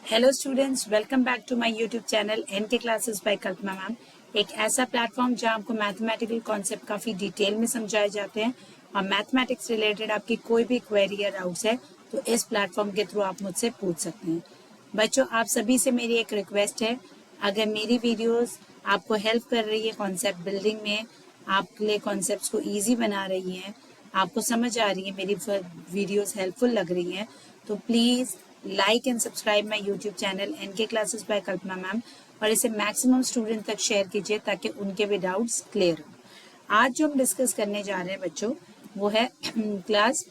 Hello students, welcome back to my YouTube channel NK classes by Kalpana ma'am. एक ऐसा platform जहां आपको mathematical concept काफ़ी डिटेल में समझाए जाते हैं और मैथमेटिक्स रिलेटेड आपकी कोई भी क्वेरी या डाउट्स है तो इस प्लेटफॉर्म के थ्रू आप मुझसे पूछ सकते हैं। बच्चों, आप सभी से मेरी एक रिक्वेस्ट है, अगर मेरी वीडियोज़ आपको हेल्प कर रही है कॉन्सेप्ट बिल्डिंग में, आपके लिए कॉन्सेप्ट को ईजी बना रही हैं, आपको समझ आ रही है, मेरी वीडियोज़ हेल्पफुल लग रही हैं, तो please like and subscribe my YouTube channel NK classes by Kalpana ma'am और इसे मैक्सिमम स्टूडेंट तक शेयर कीजिए ताकि उनके भी डाउट्स क्लियर हो। आज जो हम डिस्कस करने जा रहे हैं बच्चों, वो है क्लास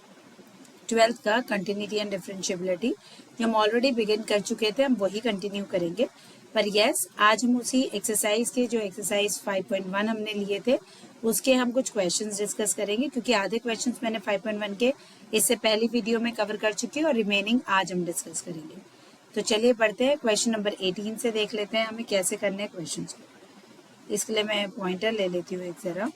12th का कंटिन्यूटी एंड डिफरेंशिएबिलिटी, जो हम ऑलरेडी बिगिन कर चुके थे, हम वही कंटिन्यू करेंगे। पर यस, आज हम उसी एक्सरसाइज के जो एक्सरसाइज 5.1 हमने लिए थे उसके हम कुछ क्वेश्चंस डिस्कस करेंगे, क्योंकि आधे क्वेश्चंस मैंने 5.1 के इससे पहली वीडियो में कवर कर चुकी हूँ और रिमेनिंग आज हम डिस्कस करेंगे। तो चलिए पढ़ते हैं। क्वेश्चन नंबर 18 से देख लेते हैं हमें कैसे करने हैं क्वेश्चन को। इसके लिए मैं पॉइंटर ले लेती हूँ, एक जरा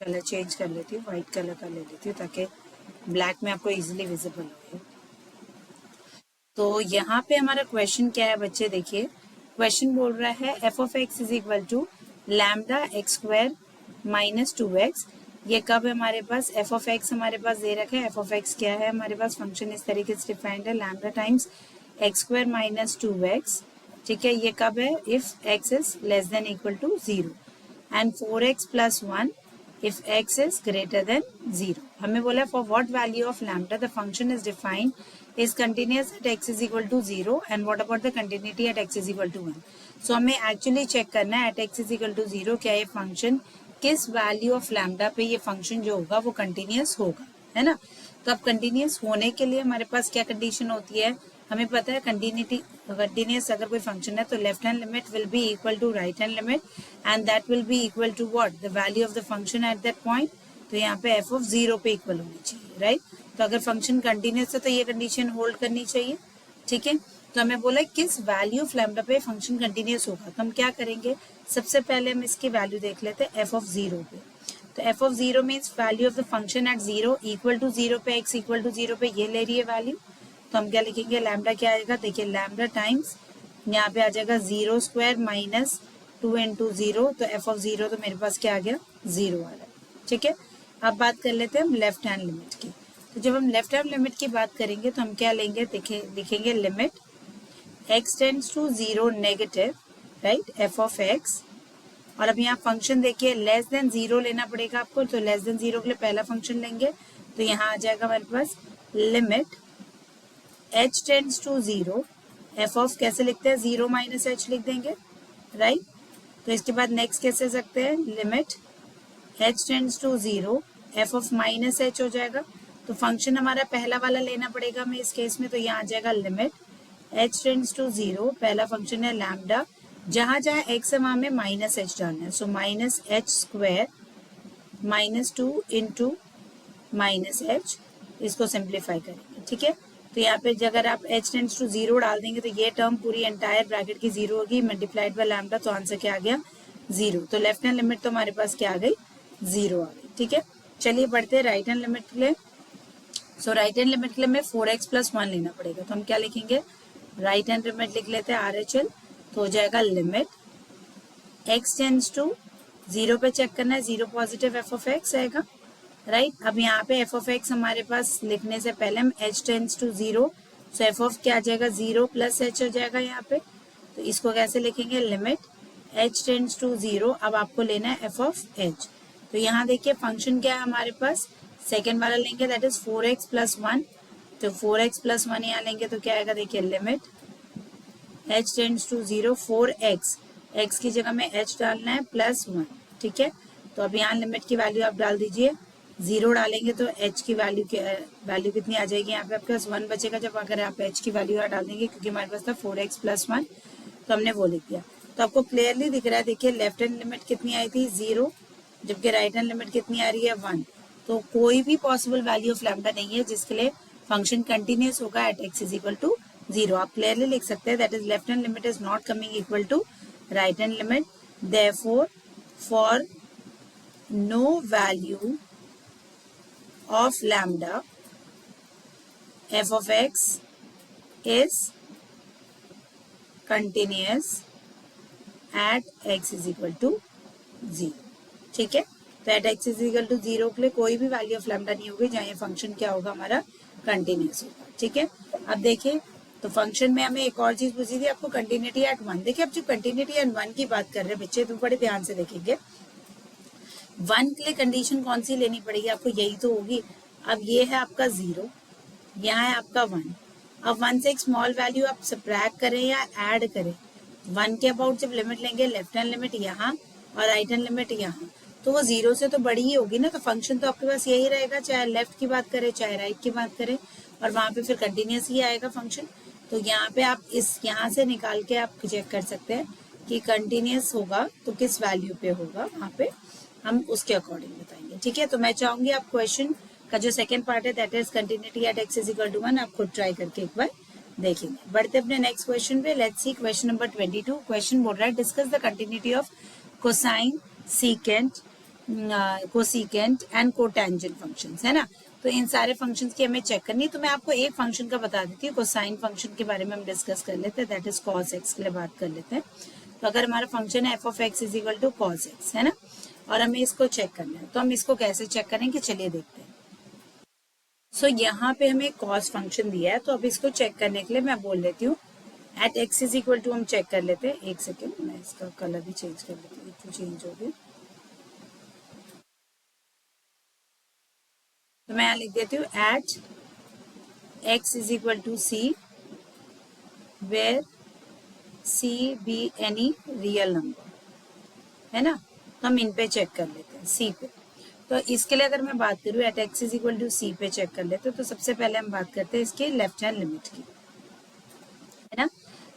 कलर चेंज कर लेती हूँ, व्हाइट कलर का ले लेती हूँ ताकि ब्लैक में आपको इजीली विजिबल हो। तो यहाँ पे हमारा क्वेश्चन क्या है बच्चे, देखिए क्वेश्चन बोल रहा है f of x is equal to lambda x square minus 2x। ये कब है हमारे पास, एफ ऑफ एक्स हमारे पास दे रखा है। एफ ऑफ एक्स क्या है हमारे पास, फंक्शन इस तरीके से डिफाइंड है, lambda times x square minus 2x। ठीक है, ये कब है, if x is less than equal to 0 and 4x plus 1 if x is greater than 0. हमें बोला for what value of lambda the function is defined is continuous at x is equal to 0 and what about the continuity at x is equal to 1. So हमें actually check करना है at x is equal to 0 क्या ये function किस value of lambda पे ये function जो होगा वो continuous होगा, है ना। तो अब कंटिन्यूस होने के लिए हमारे पास क्या कंडीशन होती है, हमें पता है कंटिन्यूस अगर कोई फंक्शन है तो left hand limit will be equal to right hand limit and that will be equal to what, the value of the function at that point. तो यहाँ पे एफ ऑफ 0 पे इक्वल होनी चाहिए, राइट। तो अगर फंक्शन कंटिन्यूस है तो ये कंडीशन होल्ड करनी चाहिए, ठीक है। तो हमें बोला किस वैल्यू ऑफ लैम्डा पे फंक्शन कंटिन्यूस होगा, तो हम क्या करेंगे, सबसे पहले हम इसकी वैल्यू देख लेते हैं एफ ऑफ 0 पे। तो f of 0 means value of the function at 0 equal to 0 पे, एक्स इक्वल टू 0 पे ये ले रही है वैल्यू। तो हम क्या लिखेंगे, लैम्डा क्या आएगा, देखिए लैम्डा टाइम्स यहाँ पे आ जाएगा 0 स्क्वायर माइनस 2 इंटू 0। तो एफ ऑफ 0 तो मेरे पास क्या आ गया, 0 आ रहा है, ठीक है। अब बात कर लेते हैं हम लेफ्ट हैंड लिमिट की। तो जब हम लेफ्ट हैंड लिमिट की बात करेंगे तो हम क्या लेंगे, देखिए लिखेंगे limit x tends to 0 negative, right, f of x. और अब यहाँ फंक्शन देखिए लेस देन 0 लेना पड़ेगा आपको, तो लेस देन 0 के लिए पहला फंक्शन लेंगे। तो यहाँ आ जाएगा हमारे पास limit h tends to 0, f of कैसे लिखते हैं, 0 माइनस h लिख देंगे, राइट। तो इसके बाद नेक्स्ट कैसे सकते हैं, limit h tends to 0, f of minus h हो जाएगा। तो फंक्शन हमारा पहला वाला लेना पड़ेगा हमें इस केस में, तो यहाँ आ जाएगा लिमिट h टेंड्स टू 0, पहला फंक्शन है लैम्डा, जहां जहां x है वहां में माइनस एच डालना है, so minus H square minus 2 into minus H, इसको सिंप्लीफाई करेंगे, ठीक है। तो यहाँ पे अगर आप h टेंड्स टू 0 डाल देंगे तो ये टर्म पूरी एंटायर ब्रैकेट की 0 होगी, मल्टीप्लाइड बाय लैम्डा, तो आंसर क्या आ गया, 0। तो लेफ्ट हैंड लिमिट तो हमारे पास क्या आ गई, 0 आ गई, ठीक है। चलिए बढ़ते हैं राइट हैंड लिमिट के लिए। सो राइट हैंड लिमिट के लिए हमें 4x प्लस 1 लेना पड़ेगा, तो हम क्या लिखेंगे, राइट हैंड लिमिट लिख लेते हैं RHL। तो हो जाएगा लिमिट x टेंड्स टू 0 पे चेक करना है, 0 पॉजिटिव एफ ऑफ एक्स आएगा, राइट। अब यहाँ पे एफ ऑफ एक्स हमारे पास लिखने से पहले हम h tends to 0, so f of क्या आ जाएगा, 0 प्लस h हो जाएगा यहाँ पे। तो इसको कैसे लिखेंगे, लिमिट h टेंड्स टू 0, अब आपको लेना है एफ ऑफ h। तो यहाँ देखिए फंक्शन क्या है हमारे पास, सेकेंड वाला लेंगे दैट इज 4x प्लस 1, तो 4x प्लस 1 यहाँ लेंगे तो क्या आएगा, देखिए limit h tends to 0, 4x, x की जगह में h डालना है प्लस 1, ठीक है। तो अब यहाँ लिमिट की वैल्यू आप डाल दीजिए, 0 डालेंगे तो h की वैल्यू कितनी आ जाएगी, यहाँ पे आपके पास 1 बचेगा जब अगर आप h की वैल्यू यहाँ डाल देंगे, क्योंकि हमारे पास था 4x प्लस 1, तो हमने वो लिख दिया। तो आपको क्लियरली दिख रहा है, देखिए लेफ्ट हैंड लिमिट कितनी आई थी, 0, जबकि राइट हैंड लिमिट कितनी आ रही है, 1। तो कोई भी पॉसिबल वैल्यू ऑफ लैम्डा नहीं है जिसके लिए फंक्शन कंटिन्यूस होगा at x is equal to 0। आप क्लियरली लिख सकते हैं that is left hand limit is not coming equal to right hand limit, therefore for no value of lambda f of x is continuous at x is equal to 0। ठीक है, तो at x is equal to 0 के लिए कोई भी value of lambda नहीं होगी जहाँ ये फंक्शन क्या होगा, हमारा कंटिन्यूअस होगा। ठीक है, अब देखिए, तो फंक्शन में हमें एक और चीज पूछी थी आपको, कंटिन्यूटी एट 1। देखिए, अब जो कंटिन्यूटी एट 1 की बात कर रहे हैं बच्चे, तो बड़े ध्यान से देखेंगे। 1 के लिए कंडीशन कौन सी लेनी पड़ेगी आपको, यही तो होगी। अब ये है आपका 0, यहाँ है आपका 1। अब 1 से एक स्मॉल वैल्यू आप सब्ट्रैक्ट करें या ऐड करें, 1 के अबाउट जब लिमिट लेंगे, लेफ्ट हैंड लिमिट यहाँ और राइट हैंड लिमिट यहाँ, तो वो 0 से तो बड़ी ही होगी ना। तो फंक्शन तो आपके पास यही रहेगा, चाहे लेफ्ट की बात करें चाहे राइट की बात करें, और वहां पे फिर कंटिन्यूस ही आएगा फंक्शन। तो यहाँ पे आप इस यहाँ से निकाल के आप चेक कर सकते हैं कि कंटिन्यूस होगा तो किस वैल्यू पे होगा, वहां पे हम उसके अकॉर्डिंग बताएंगे। ठीक है, तो मैं चाहूंगी आप क्वेश्चन का जो सेकंड पार्ट है, that is continuity at x is equal to 1, आप खुद ट्राई करके एक बार देखेंगे। बढ़ते अपने नेक्स्ट क्वेश्चन पे। Let's see question number 22। Question बोल रहा है discuss the continuity of cosine, secant, cosecant and cotangent functions, है ना। तो इन सारे फंक्शंस की हमें चेक करनी है। तो मैं आपको एक फंक्शन का बता देती हूँ, कोसाइन फंक्शन के बारे में हम डिस्कस कर लेते हैं, दैट इज कॉस एक्स के लिए बात कर लेते हैं। तो अगर हमारा फंक्शन है f of x is equal to cos x, है ना, और हमें इसको चेक करना है, तो हम इसको कैसे चेक करेंगे, चलिए देखते हैं। सो यहाँ पे हमें कॉस फंक्शन दिया है, तो अब इसको चेक करने के लिए मैं बोल देती हूँ at x is equal to, हम चेक कर लेते हैं। एक सेकेंड, मैं इसका कलर भी चेंज कर लेती हूँ, तो चेंज हो गया। तो मैं यहाँ लिख देती हूँ at x is equal to c where c be any real number, है ना। तो हम इन पे चेक कर लेते हैं, सी पे। तो इसके लिए अगर मैं बात करूँ at x is equal to c पे चेक कर लेते हैं, तो सबसे पहले हम बात करते हैं इसके लेफ्ट हैंड लिमिट की, है ना।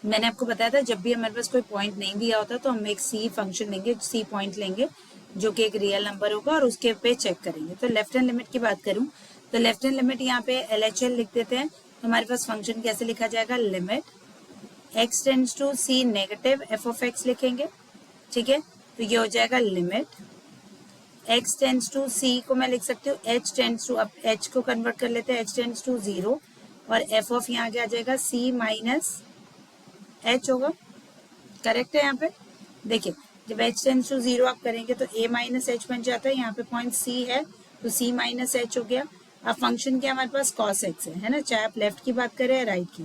मैंने आपको बताया था जब भी हमारे पास कोई पॉइंट नहीं दिया होता तो हम एक सी फंक्शन लेंगे, सी पॉइंट लेंगे जो कि एक रियल नंबर होगा, और उसके पे चेक करेंगे। तो लेफ्ट हैंड लिमिट की बात करूं, तो लेफ्ट हैंड लिमिट यहाँ पे LHL लिख देते हैं। तो हमारे पास फंक्शन कैसे लिखा जाएगा, limit x tends to c negative f of x लिखेंगे। ठीक है, तो ये हो जाएगा limit x tends to c को मैं लिख सकती हूँ एच टेंड्स टू, अब एच को कन्वर्ट कर लेते हैं, एच टेंड्स टू 0, और एफ ऑफ यहाँ क्या आ जाएगा, सी माइनस एच होगा। करेक्ट है यहाँ पे। देखिए, जब एच टेंड्स टू 0 आप करेंगे तो ए माइनस एच बन जाता है, यहाँ पे पॉइंट सी है तो सी माइनस एच हो गया। अब फंक्शन क्या हमारे पास कॉस एक्स है ना, चाहे आप लेफ्ट की बात करें या राइट की।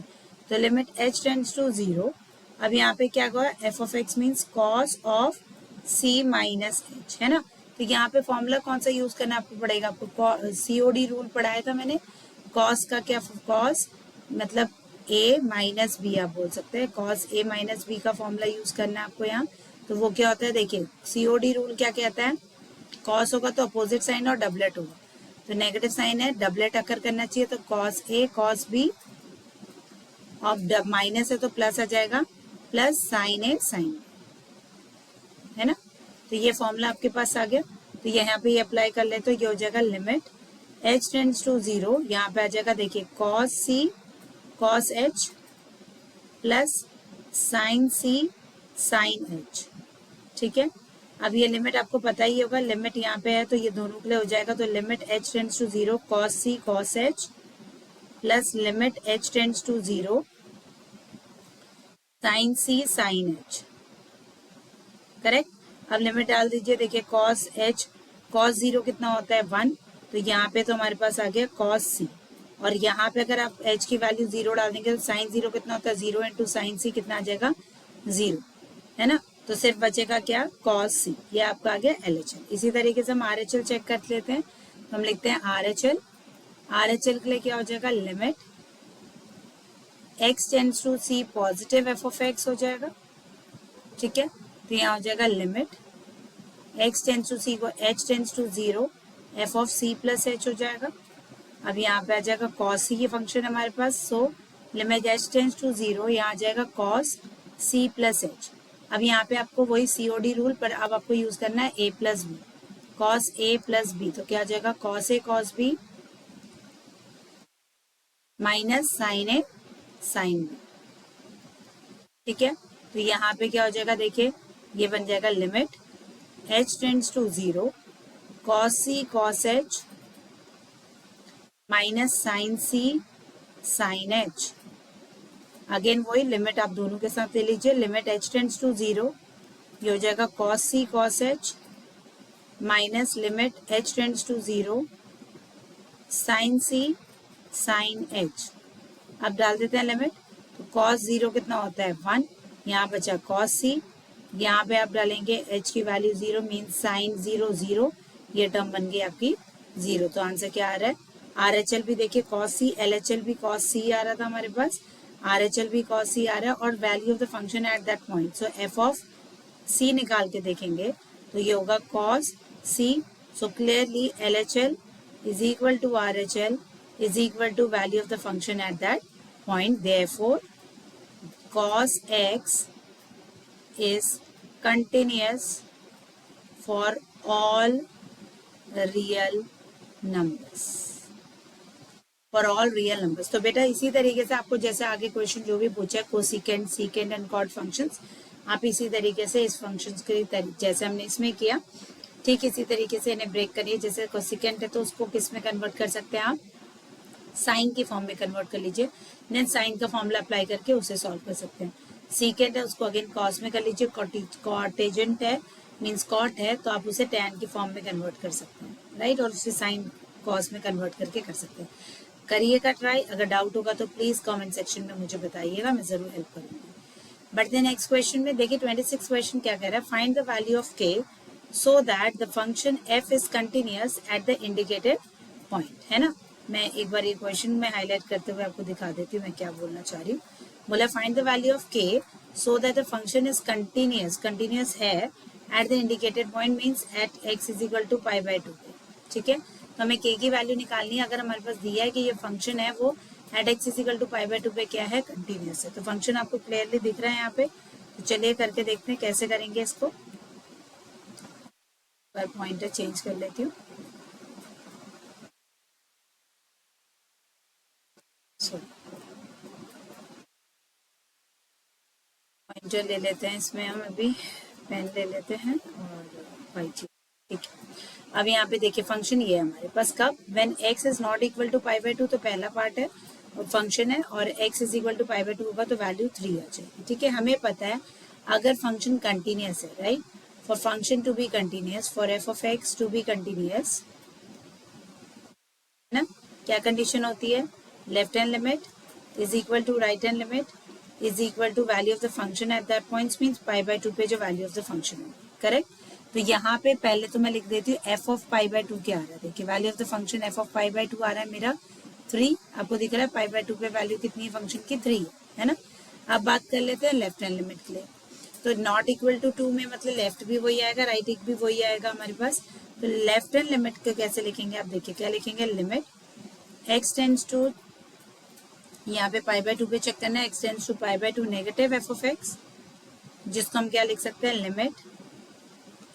तो लिमिट एच टेंड्स टू 0, अब यहाँ पे क्या हुआ, f of x means cos of c minus h, है ना। तो यहाँ पे फॉर्मूला कौन सा यूज करना आपको पड़ेगा, आपको सीओडी रूल पढ़ाया था मैंने। कॉस का क्या, कॉस मतलब ए माइनस बी आप बोल सकते हैं, कॉस ए माइनस बी का फॉर्मूला यूज करना है आपको यहाँ। तो वो क्या होता है, देखिए सीओडी रूल क्या कहता है, कॉस होगा तो अपोजिट साइन और डबलेट होगा। तो नेगेटिव साइन है, डबलेट अकर करना चाहिए, तो कॉस ए कॉस बी, और माइनस है तो प्लस आ जाएगा, प्लस साइन ए साइन, है ना। तो ये फॉर्मूला आपके पास आ गया। तो यहाँ पे ये अप्लाई कर ले, तो ये हो जाएगा लिमिट एच टेंड्स टू 0, यहाँ पे आ जाएगा देखिए cos c cos h plus sign c sine H. ठीक है, अब ये लिमिट आपको पता ही होगा, लिमिट यहाँ पे है तो ये दोनों के लिए हो जाएगा। तो limit h tends to 0 cos c cos h plus limit h tends to 0 sine c sine h. Correct, अब लिमिट डाल दीजिए, देखिए कॉस एच कॉस 0 कितना होता है 1, तो यहाँ पे तो हमारे पास आ गया कॉस सी, और यहाँ पे अगर आप एच की वैल्यू 0 डाल देंगे तो साइन 0 कितना होता है 0 इंटू साइन सी कितना आ जाएगा 0, है ना। तो सिर्फ बचेगा क्या, कॉस सी, ये आपका आ गया LHL। इसी तरीके से हम RHL चेक कर लेते हैं। तो हम लिखते हैं RHL के लिए क्या हो जाएगा, limit x tends to c positive f of x हो जाएगा। ठीक है, तो यहाँ हो जाएगा limit x tends to c को h tends to 0 f of c plus h हो जाएगा। अब यहाँ पे आ जाएगा कॉस सी, ये फंक्शन हमारे पास, so limit h tends to 0, यहाँ आ जाएगा कॉस सी प्लस एच। अब यहाँ पे आपको वही सीओडी रूल, पर अब आपको यूज करना है ए plus B, cos A plus B, तो क्या आ जाएगा cos A cos B minus sign A sine B. ठीक है, तो यहाँ पे क्या हो जाएगा, देखिए ये बन जाएगा limit h tends to 0 cos c cos h minus sine c sine h again वही लिमिट आप दोनों के साथ ले लीजिए, लिमिट h टेंड्स टू 0, ये हो जाएगा cos c cos h minus limit h tends to 0 sin c sin h। अब डाल देते हैं लिमिट, तो cos 0 कितना होता है 1, यहाँ बचा cos c, यहाँ पे आप डालेंगे h की वैल्यू 0 मीन्स sin 0 0, ये टर्म बन गई आपकी 0। तो आंसर क्या आ रहा है, RHL भी देखिए cos c, LHL भी cos c आ रहा था हमारे पास, RHL भी cos c आ रहा है और value of the function at that point, so f of c निकाल के देखेंगे तो ये होगा cos c। So clearly LHL is equal to RHL is equal to value of the function at that point. Therefore, cos x is continuous for all real numbers. For all real numbers. तो बेटा इसी तरीके से आपको जैसे आगे question जो भी पूछा है cosecant secant and cot functions, आप इसी तरीके से इस फंक्शंस के जैसे हमने इसमें किया ठीक इसी तरीके से इन्हें ब्रेक करिए। जैसे कोसिकेंट है तो उसको किस में कन्वर्ट कर सकते हैं आप, साइन की फॉर्म में कन्वर्ट कर लीजिए, देन साइन का फॉर्मूला अप्लाई करके उसे सॉल्व कर सकते हैं। सीकेंट है उसको अगेन कॉस में कर लीजिए, कॉटेजेंट है मीन्स कॉट है तो आप उसे टैन की फॉर्म में कन्वर्ट कर सकते हैं, राइट, और उसे साइन कॉस में कन्वर्ट करके कर सकते हैं। करिएगा ट्राई, अगर डाउट होगा तो प्लीज कमेंट सेक्शन में मुझे बताइएगा, मैं जरूर हेल्प करूंगी। बट द नेक्स्ट क्वेश्चन में देखिए 26 क्वेश्चन क्या कह रहा है, find the value of k so that the function f is continuous eight the indicated point, है ना। मैं एक बार ये क्वेश्चन में हाईलाइट करते हुए आपको दिखा देती हूँ मैं क्या बोलना चाह रही हूँ। बोला find the value of k so that the function is continuous, continuous है at the indicated point means at x is equal to pi by 2, ठीक है। तो हमें k की वैल्यू निकालनी है। अगर हमारे पास दिया है कि ये फंक्शन है वो at x is equal to pi by 2 पे क्या है, कंटिन्यूअस है। तो फंक्शन आपको क्लियरली दिख रहा है यहाँ पे, तो चलिए करके देखते हैं कैसे करेंगे इसको। पर पॉइंटर चेंज कर लेती हूँ, पॉइंटर ले लेते हैं इसमें, हम अभी पेन ले लेते हैं और वाइट, ठीक है। अब यहाँ पे देखिए फंक्शन ये है हमारे पास, कब when x is not equal to pi by 2, तो पहला पार्ट है और फंक्शन है, और x is equal to pi by 2 होगा तो वैल्यू 3 आ जाएगी, ठीक है। हमें पता है अगर फंक्शन कंटिन्यूअस है, right, for function to be continuous, for f of x to be continuous, है ना, क्या कंडीशन होती है, left hand limit is equal to right hand limit is equal to value of the function at that point means pi by 2 पे जो value of the function होगी, correct. तो यहाँ पे पहले तो मैं लिख देती हूँ f ऑफ पाई बाय 2 क्या आ रहा है, देखिए value of the function f of pi by 2 आ रहा है मेरा 3, आपको दिख रहा है पाई बाय 2 पे वैल्यू कितनी है फंक्शन की, 3 है ना। अब बात कर लेते हैं लेफ्ट हैंड लिमिट के लिए, तो नॉट इक्वल टू 2 में मतलब लेफ्ट भी वही आएगा राइट भी वही आएगा हमारे पास। तो लेफ्ट हैंड लिमिट को कैसे लिखेंगे, आप देखिए क्या लिखेंगे, लिमिट x टेंड्स टू, यहाँ पे पाई बाय 2 पे चेक करना है, x tends to pi by 2 negative f of x, जिसको हम क्या लिख सकते हैं, limit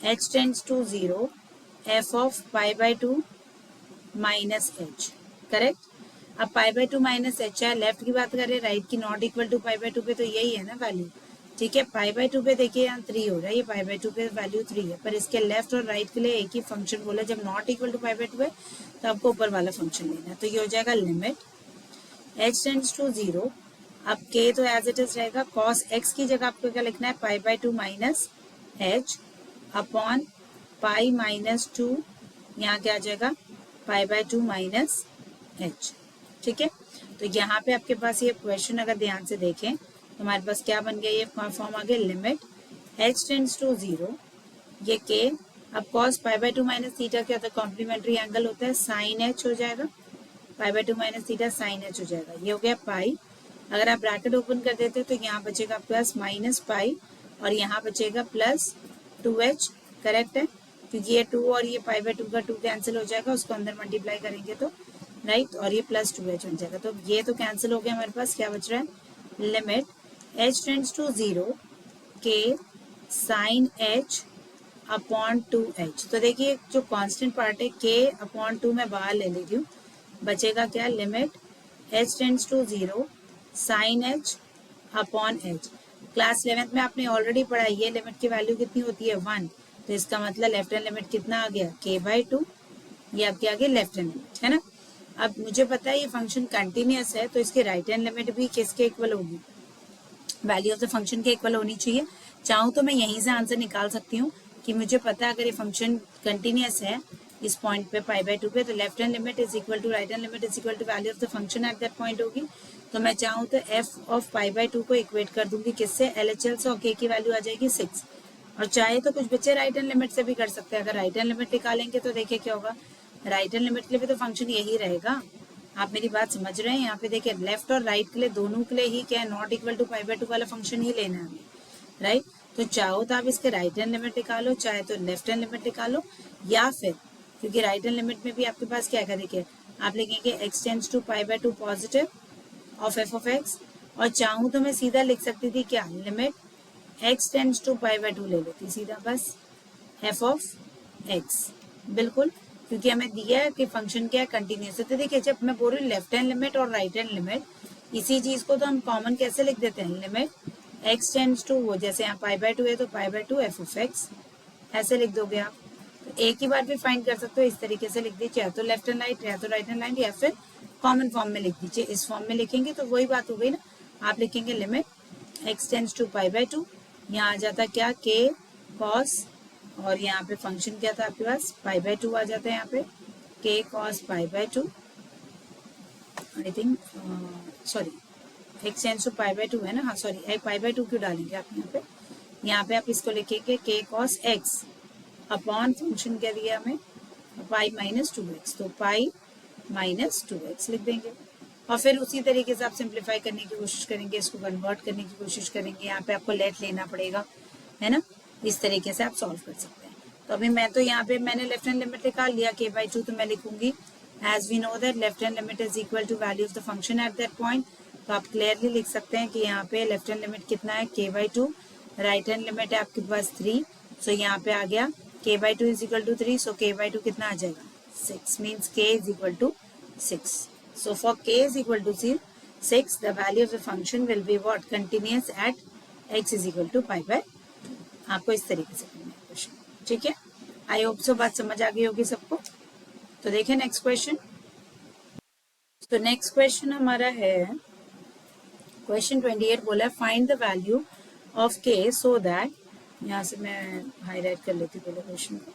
h tends to 0 f of pi by 2 minus h, correct. अब पाई बाय 2 माइनस h है, लेफ्ट की बात करें, राइट की not equal to pi by 2 पे तो यही है ना वैल्यू, ठीक है। पाई बाय 2 पे देखिए यहाँ 3 हो रहा है, ये पाई बाय 2 पे वैल्यू 3 है, पर इसके लेफ्ट और राइट के लिए एक ही फंक्शन बोला, जब not equal to pi by 2 है तो आपको ऊपर वाला फंक्शन लेना है। तो ये हो जाएगा लिमिट h टेंड्स टू 0, अब k तो एज इट इज रहेगा, cos x की जगह आपको क्या लिखना है, पाई by 2 minus h upon pi minus 2, यहाँ क्या आ जाएगा, पाई बाय 2 माइनस h, ठीक है। तो यहाँ पे आपके पास ये क्वेश्चन अगर ध्यान से देखें तो हमारे पास क्या बन गया, ये फॉर्म आ गया, लिमिट h टेंड्स टू 0, ये k, अब cos pi by 2 minus theta क्या होता है, कॉम्प्लीमेंट्री एंगल होता है, साइन h हो जाएगा, पाई by 2 minus theta sine h हो जाएगा, ये हो गया पाई। अगर आप ब्रैकेट ओपन कर देते तो यहाँ बचेगा आपके पास माइनस पाई और यहाँ बचेगा प्लस 2h, करेक्ट है, क्योंकि ये 2 और ये पाई बाय 2 का 2 कैंसिल हो जाएगा, उसको अंदर मल्टीप्लाई करेंगे तो राइट, और ये प्लस 2h बन जाएगा, तो ये तो कैंसिल हो गया, हमारे पास क्या बच रहा है, limit h tends to 0 k sine h upon 2h। तो देखिए जो कांस्टेंट पार्ट है k अपॉन 2 मैं बाहर ले लेती हूँ, बचेगा क्या, limit h tends to 0 sine h upon h। Class 11th में आपने ऑलरेडी पढ़ा, ये लिमिट की वैल्यू कितनी होती है 1, तो इसका मतलब लेफ्ट हैंड लिमिट कितना आ गया, k बाय 2, ये आपके आगे लेफ्ट हैंड लिमिट है ना। अब मुझे पता है ये फंक्शन कंटिन्यूअस है तो इसकी राइट हैंड लिमिट भी किसके इक्वल होगी, वैल्यू ऑफ द फंक्शन के इक्वल होनी चाहिए। चाहूँ तो मैं यहीं से आंसर निकाल सकती हूँ कि मुझे पता है अगर ये फंक्शन कंटिन्यूअस है इस पॉइंट पे π/2 पे, तो left hand limit is equal to right hand limit is equal to value of the function at that point होगी। तो मैं चाहूँ तो f ऑफ π/2 को इक्वेट कर दूंगी किससे, LHL से, और k की वैल्यू आ जाएगी 6। और चाहे तो कुछ बच्चे राइट हैंड लिमिट से भी कर सकते हैं। अगर राइट हैंड लिमिट निकालेंगे तो देखिए क्या होगा, राइट हैंड लिमिट के लिए भी तो फंक्शन यही रहेगा। आप मेरी बात समझ रहे हैं? यहाँ पे देखिए लेफ्ट और राइट के लिए दोनों के लिए ही क्या है, नॉट इक्वल टू π/2 वाला फंक्शन ही लेना है हमें, राइट। तो चाहो तो आप इसके राइट हैंड लिमिट निकालो, चाहे तो लेफ्ट हैंड लिमिट निकालो, या फिर क्योंकि राइट हैंड लिमिट में भी आपके पास क्या है, देखिए आप लिखेंगे x tends to π/2 positive of f of x, और चाहूँ तो मैं सीधा लिख सकती थी क्या, लिमिट x टेंड्स टू π/2 ले लेती सीधा, बस f ऑफ x, बिल्कुल, क्योंकि हमें दिया है कि फंक्शन क्या है, कंटिन्यूस है। तो देखिए जब मैं बोल रही हूँ लेफ्ट हैंड लिमिट और राइट हैंड लिमिट, इसी चीज को तो हम कॉमन कैसे लिख देते हैं, लिमिट x टेंड्स टू, वो जैसे यहाँ π/2 है तो π/2 f ऑफ x, ऐसे लिख दोगे आप। तो एक ही बार भी फाइंड कर सकते हो, इस तरीके से लिख दीजिए, या तो लेफ्ट हैंड राइट, या तो राइट हैंड राइट, या फिर कॉमन फॉर्म में लिख दीजिए। इस फॉर्म में लिखेंगे तो वही बात हो गई ना, आप लिखेंगे लिमिट x टेंड्स टू π/2, यहाँ आ जाता क्या k cos, और यहाँ पे फंक्शन क्या था आपके पास, π/2 आ जाता है यहाँ पे k cos π/2, I think sorry x tends to π/2 है ना, हाँ सॉरी π/2 क्यों डालेंगे आप यहाँ पे आप इसको लिखेंगे k cos x upon function क्या दिया हमें, पाई माइनस 2x, तो पाई माइनस 2x लिख देंगे। और फिर उसी तरीके से आप सिंप्लीफाई करने की कोशिश करेंगे, इसको कन्वर्ट करने की कोशिश करेंगे, यहाँ पे आपको लेट लेना पड़ेगा, है ना, इस तरीके से आप सॉल्व कर सकते हैं। तो अभी मैं तो यहाँ पे मैंने लेफ्ट हैंड लिमिट निकाल लिया k/2, तो मैं लिखूंगी as we know that left hand limit is equal to value of the function at that point. तो आप क्लियरली लिख सकते हैं कि यहाँ पे लेफ्ट हैंड लिमिट कितना है, k/2, राइट हैंड लिमिट है आपके पास 3, सो यहाँ पे आ गया k/2 is equal to 3, so k/2 कितना आ जाएगा 6, means k is equal to 6. So for k is equal to 6, the value of the function will be what, continuous at x is equal to π/2. आपको इस तरीके से करना है question, ठीक है। आई होप सो बात समझ आ गई होगी सबको। तो देखिए नेक्स्ट क्वेश्चन। तो नेक्स्ट क्वेश्चन हमारा है क्वेश्चन 28, बोला है find the value of k so that, यहाँ से मैं हाईलाइट कर लेती हूँ पहले क्वेश्चन को,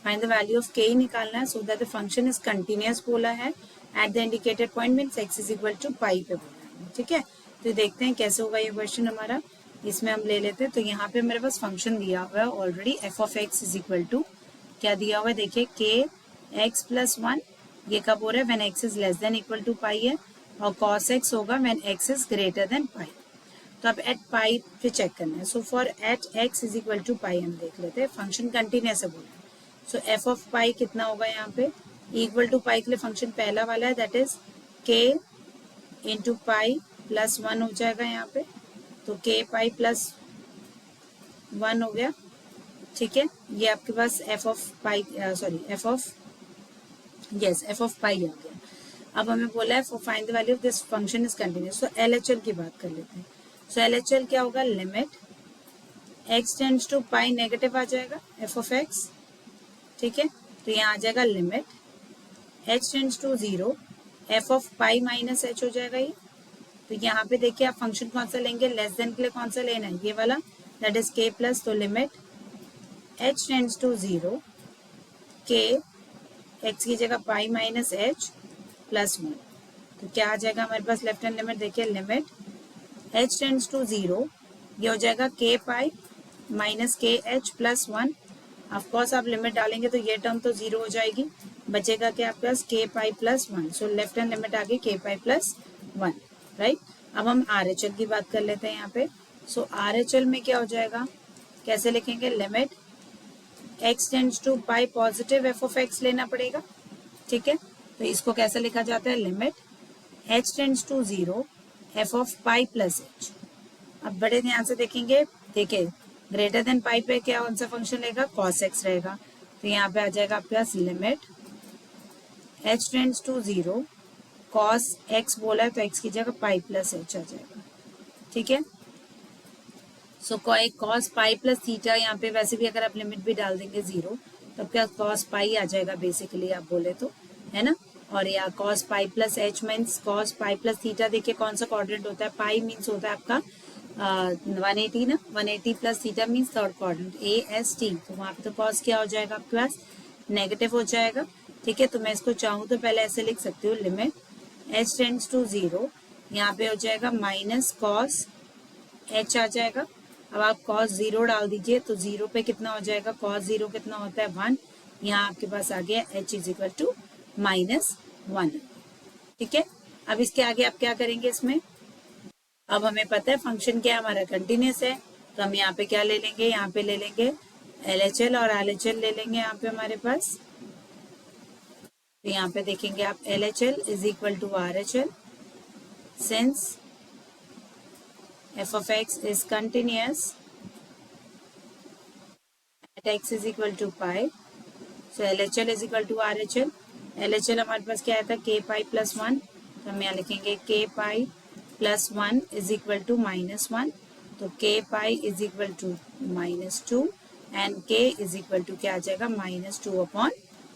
find the value of k निकालना है so that the function is continuous बोला है at the indicated point, means x is equal to pi पे बोला है, ठीक है। तो देखते हैं कैसे होगा ये क्वेश्चन हमारा। इसमें हम ले लेते हैं, तो यहाँ पे मेरे पास फंक्शन दिया हुआ है already, f of x is equal to क्या दिया हुआ है, देखिए k x प्लस 1, ये कब हो रहा है, when x is less than equal to pi है, और cos x होगा when x is greater than pi. तो अब एट पाई पे चेक करना है, so for at x is equal to pi हम देख लेते हैं, फंक्शन कंटिन्यूअस है बोला है, सो f ऑफ पाई कितना होगा यहाँ पे, इक्वल टू पाई के लिए फंक्शन पहला वाला है, that is k into pi plus 1 हो जाएगा यहाँ पे, तो k पाई प्लस 1 हो गया, ठीक है। ये आपके पास f of pi, sorry f of pi आ गया। अब हमें बोला है for find the value of this function is continuous, तो LHL की बात कर लेते हैं। सो LHL क्या होगा, limit x tends to pi negative आ जाएगा f ऑफ x, ठीक है। तो यहाँ आ जाएगा limit h tends to 0 f of pi minus h हो जाएगा ये। तो यहाँ पे देखिए आप फंक्शन कौन सा लेंगे, लेस देन के लिए कौन सा लेना है, ये वाला, दैट इज k प्लस, तो limit h tends to 0 k x की जगह पाई माइनस h प्लस 1, तो क्या आ जाएगा हमारे पास लेफ्ट हैंड लिमिट, देखिए लिमिट h टेंड्स टू 0, ये हो जाएगा k pi minus k h plus 1। Of course आप लिमिट डालेंगे तो ये टर्म तो 0 हो जाएगी, बचेगा क्या आपके पास k pi plus 1, so left hand limit आ गई k पाई प्लस 1, राइट। अब हम RHL की बात कर लेते हैं यहाँ पे। सो RHL में क्या हो जाएगा, कैसे लिखेंगे, limit x tends to pi positive f of x लेना पड़ेगा, ठीक है। तो इसको कैसे लिखा जाता है, limit h tends to 0 f of pi plus h। अब बड़े ध्यान से देखेंगे, देखिए ग्रेटर देन पाई पे क्या कौन सा फंक्शन रहेगा, cos x रहेगा, तो यहाँ पे आ जाएगा आपके पास limit h tends to 0 cos x बोला है तो x की जगह पाई प्लस h आ जाएगा, ठीक है। सो cos पाई प्लस थीटा, यहाँ पे वैसे भी अगर आप लिमिट भी डाल देंगे 0 तब क्या cos पाई आ जाएगा बेसिकली आप बोले तो, है ना। और या cos पाई plus h means cos pi plus theta, देखिए कौन सा क्वाड्रेंट होता है, पाई मीन्स होता है आपका 180 ना, 180 plus theta means third quadrant AST, तो वहाँ पे तो कॉस क्या हो जाएगा आपके पास, नेगेटिव हो जाएगा। ठीक है, तो मैं इसको चाहूँ तो पहले ऐसे लिख सकती हूँ, लिमिट h टेंड्स टू 0, यहाँ पे हो जाएगा माइनस कॉस h आ जाएगा। अब आप कॉस 0 डाल दीजिए तो 0 पे कितना हो जाएगा, कॉस 0 कितना होता है 1, यहाँ आपके पास आ गया h इज इक्वल टू -1। ठीक है, अब इसके आगे आप क्या करेंगे इसमें, अब हमें पता है फंक्शन क्या हमारा कंटिन्यूस है, तो हम यहाँ पे क्या ले लेंगे, यहाँ पे ले लेंगे LHL और RHL ले लेंगे यहाँ पे हमारे पास। तो यहाँ पे देखेंगे आप LHL is equal to RHL, since f of x is continuous at x is equal to pi, so LHL is equal to RHL। LHL हमारे पास क्या आया था, k pi plus 1, तो हम यहाँ लिखेंगे k pi plus 1 is equal to -1, तो k pi is equal to -2 and k is equal to क्या आ जाएगा, -2 upon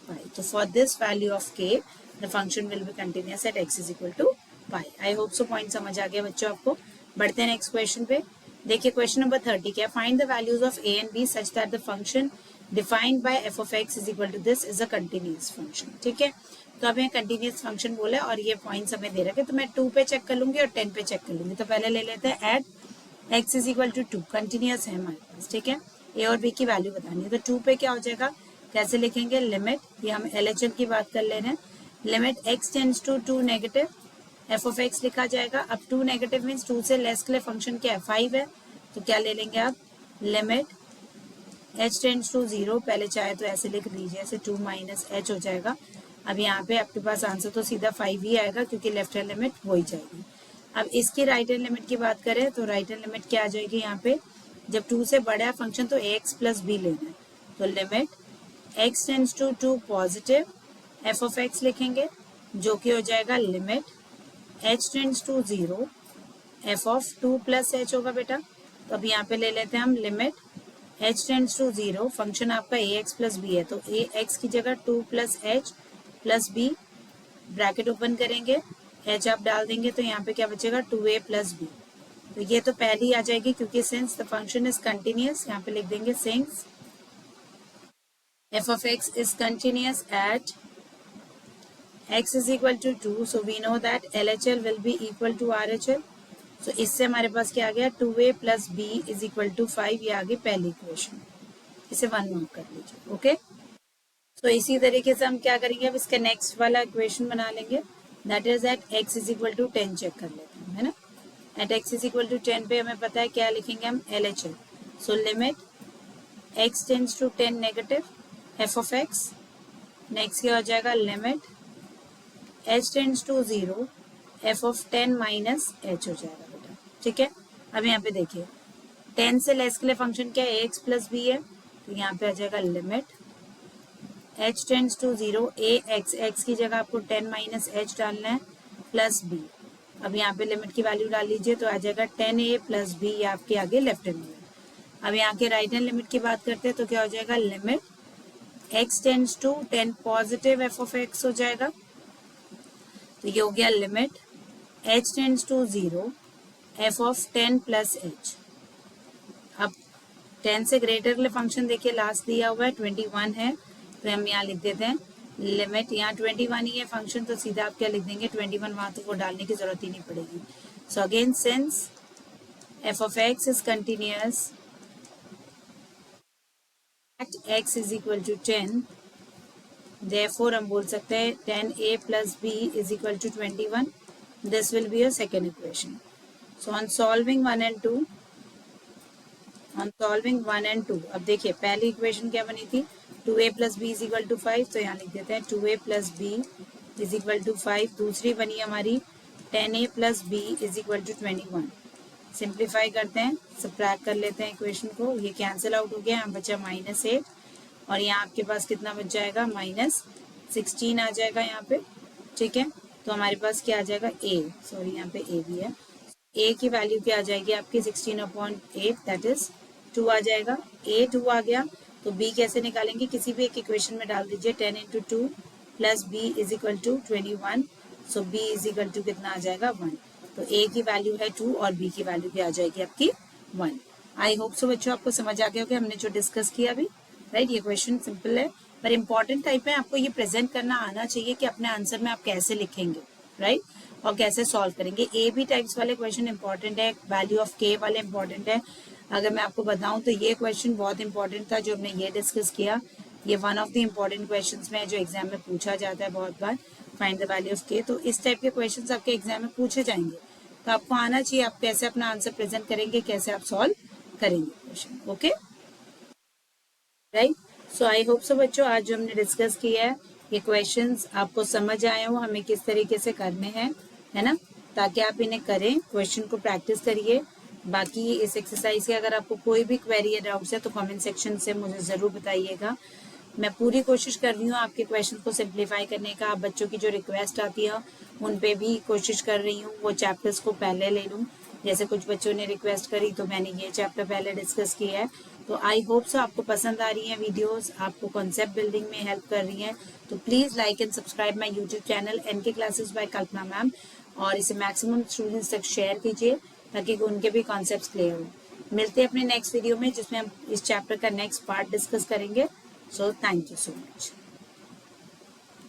pi। तो for this value of k the function will be continuous at x is equal to pi। I hope so point समझ आ गया बच्चों आपको। बढ़ते हैं नेक्स्ट क्वेश्चन पे। देखिए क्वेश्चन नंबर 30 क्या, find the values of a and b such that the function defined by f of x is equal to this is a continuous function. ठीक है, तो अब यहाँ कंटिन्यूअस फंक्शन बोला है और ये पॉइंट्स हमें दे रखे, तो मैं 2 पे चेक कर लूंगी और 10 पे चेक कर लूंगी। तो पहले ले लेते हैं at x is equal to 2, continuous है हमारे पास। ठीक है, a और b की वैल्यू बतानी है, तो 2 पे क्या हो जाएगा, कैसे लिखेंगे, लिमिट, ये हम LHL की बात कर ले रहे हैं, limit x tends to 2 negative f of x लिखा जाएगा। अब 2 नेगेटिव मीन्स 2 से लेस के लिए फंक्शन क्या है, 5 है, तो क्या ले लेंगे आप, लिमिट h टेंड्स टू 0, पहले चाहे तो ऐसे लिख लीजिए, ऐसे 2 माइनस h हो जाएगा। अब यहाँ पे आपके पास आंसर तो सीधा 5 ही आएगा क्योंकि लेफ्ट हैंड लिमिट हो ही जाएगी। अब इसकी राइट हैंड लिमिट की बात करें तो राइट हैंड लिमिट क्या आ जाएगी, यहाँ पे जब 2 से बड़ा है फंक्शन तो ax प्लस b लेना है, तो limit x tends to 2 positive f of x लिखेंगे, जो कि हो जाएगा limit h tends to 0 f of 2 plus h होगा बेटा। तो अब यहाँ पे ले लेते हैं हम limit h tends to 0, function आपका ax प्लस b है, तो ax की जगह 2 plus h plus b, bracket open करेंगे, h आप डाल देंगे तो यहाँ पे क्या बचेगा, 2a प्लस b। तो ये तो पहली आ जाएगी क्योंकि since the function is continuous, यहाँ पे लिख देंगे since f of x is continuous at x is equal to 2, so we know that LHL will be equal to RHL। so इससे हमारे पास क्या आ गया, 2a plus b is equal to 5, ये आ गई पहली इक्वेशन, इसे 1 मार्क कर लीजिए। ओके, तो इसी तरीके से हम क्या करेंगे, अब इसका नेक्स्ट वाला इक्वेशन बना लेंगे, that is at x is equal to 10 check कर लेते हैं, है ना। At x is equal to 10 पे हमें पता है क्या लिखेंगे हम, LHL, so limit x tends to 10 negative f of x, next क्या हो जाएगा, limit h tends to 0 f of 10 minus h हो जाएगा बेटा। ठीक है, अब यहाँ पे देखिए 10 से लेस के लिए फंक्शन क्या है, ax प्लस b है, तो यहाँ पे आ जाएगा limit h tends to 0 ax, x की जगह आपको 10 माइनस h डालना है प्लस b। अब यहाँ पे लिमिट की वैल्यू डाल लीजिए तो आ जाएगा 10a प्लस b, ये आपके आगे लेफ्ट हैंड लिमिट। अब यहाँ के राइट हैंड लिमिट की बात करते हैं तो क्या हो जाएगा, limit x tends to 10 positive f of x हो जाएगा, तो ये हो गया limit h tends to 0 f of 10 plus h। अब 10 से ग्रेटर के लिए फंक्शन देखिए लास्ट दिया हुआ है 21 है, तो हम यहाँ लिख देते हैं लिमिट, यहाँ 21 ही है फंक्शन, तो सीधा आप क्या लिख देंगे 21, वहां तो वो डालने की जरूरत ही नहीं पड़ेगी। So again since f of x is continuous at x is equal to 10, therefore हम बोल सकते हैं 10a plus b is equal to 21, this will be your second equation। so on solving 1 and 2, अब देखिए पहली इक्वेशन क्या बनी थी, 2a plus b is equal to 5, तो यहाँ लिख देते हैं 2a plus b is equal to 5। दूसरी बनी हमारी 10a plus b is equal to 21। Simplify करते हैं, सबट्रैक्ट कर लेते हैं इक्वेशन को, ये कैंसिल आउट हो गया, यहाँ बचा -8 और यहाँ आपके पास कितना बच जाएगा, -16 आ जाएगा यहाँ पे। ठीक है, तो हमारे पास क्या आ जाएगा, यहाँ पे a भी है, a की वैल्यू क्या आ जाएगी आपकी 16/8, दैट इज 2 आ जाएगा। a 2 आ गया तो b कैसे निकालेंगे, किसी भी एक इक्वेशन में डाल दीजिए, 10 × 2 plus b is equal to 21, so b is equal to कितना आ जाएगा 1। तो ए की वैल्यू है 2 और बी की वैल्यू भी आ जाएगी आपकी 1। आई होप सो बच्चों आपको समझ आ गया होगा हमने जो डिस्कस किया अभी, राइट। ये क्वेश्चन सिंपल है पर इंपॉर्टेंट टाइप है, आपको ये प्रेजेंट करना आना चाहिए कि अपने आंसर में आप कैसे लिखेंगे, राइट, और कैसे सॉल्व करेंगे। ए बी टाइप्स वाले क्वेश्चन इंपॉर्टेंट है, वैल्यू ऑफ के वाले इंपॉर्टेंट है। अगर मैं आपको बताऊं तो ये क्वेश्चन बहुत इंपॉर्टेंट था जो हमने ये डिस्कस किया। ये one of the important question में जो एग्जाम में पूछा जाता है बहुत बार, फाइंड द वैल्यू ऑफ के। तो इस टाइप के क्वेश्चन आपके एग्जाम में पूछे जाएंगे, तो आपको आना चाहिए आप कैसे अपना आंसर प्रेजेंट करेंगे, कैसे आप सॉल्व करेंगे question. Okay, right. So I hope so बच्चों आज जो हमने डिस्कस किया है ये क्वेश्चंस आपको समझ आए हो हमें किस तरीके से करने हैं, है ना, ताकि आप इन्हें करें, क्वेश्चन को प्रैक्टिस करिए। बाकी इस एक्सरसाइज के अगर आपको कोई भी क्वेरी या डाउट्स है तो कमेंट सेक्शन से मुझे ज़रूर बताइएगा। मैं पूरी कोशिश कर रही हूँ आपके क्वेश्चन को सिंप्लीफाई करने का। बच्चों की जो रिक्वेस्ट आती है उन पे भी कोशिश कर रही हूँ वो चैप्टर्स को पहले ले लूँ। जैसे कुछ बच्चों ने रिक्वेस्ट करी तो मैंने ये चैप्टर पहले डिस्कस किया है। तो आई होप सो आपको पसंद आ रही हैं वीडियोस, आपको कॉन्सेप्ट बिल्डिंग में हेल्प कर रही हैं। तो please like and subscribe my YouTube channel NK classes by Kalpana ma'am, और इसे मैक्सिमम स्टूडेंट्स तक शेयर कीजिए ताकि उनके भी कॉन्सेप्ट्स क्लियर हो। मिलते हैं अपने नेक्स्ट वीडियो में जिसमें हम इस चैप्टर का नेक्स्ट पार्ट डिस्कस करेंगे। So thank you so much.